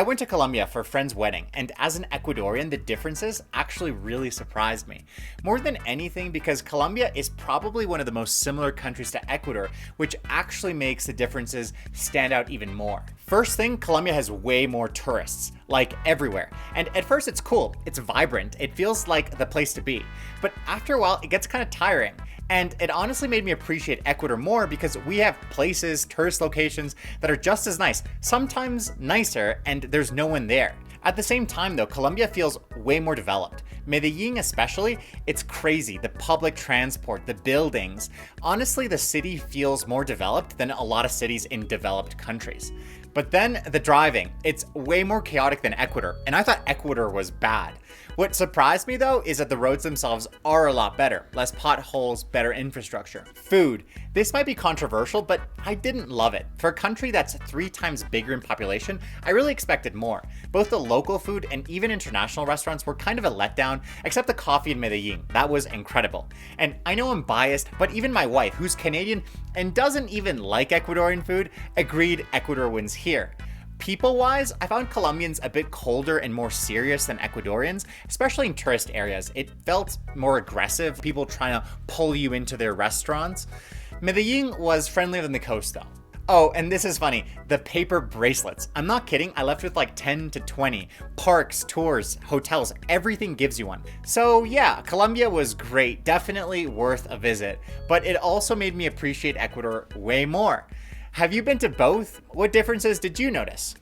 I went to Colombia for a friend's wedding, and as an Ecuadorian, the differences actually really surprised me. More than anything because Colombia is probably one of the most similar countries to Ecuador, which actually makes the differences stand out even more. First thing, Colombia has way more tourists, like everywhere. And at first it's cool, it's vibrant, it feels like the place to be. But after a while, it gets kind of tiring. And it honestly made me appreciate Ecuador more because we have places, tourist locations that are just as nice, sometimes nicer, and there's no one there. At the same time though, Colombia feels way more developed. Medellin especially, it's crazy. The public transport, the buildings. Honestly, the city feels more developed than a lot of cities in developed countries. But then the driving, it's way more chaotic than Ecuador, and I thought Ecuador was bad. What surprised me though is that the roads themselves are a lot better. Less potholes, better infrastructure. Food. This might be controversial, but I didn't love it. For a country that's 3 times bigger in population, I really expected more. Both the local food and even international restaurants were kind of a letdown, except the coffee in Medellin. That was incredible. And I know I'm biased, but even my wife, who's Canadian and doesn't even like Ecuadorian food, agreed Ecuador wins here. People-wise, I found Colombians a bit colder and more serious than Ecuadorians, especially in tourist areas. It felt more aggressive, people trying to pull you into their restaurants. Medellin was friendlier than the coast though. Oh, and this is funny, the paper bracelets. I'm not kidding, I left with like 10 to 20. Parks, tours, hotels, everything gives you one. So yeah, Colombia was great, definitely worth a visit, but it also made me appreciate Ecuador way more. Have you been to both? What differences did you notice?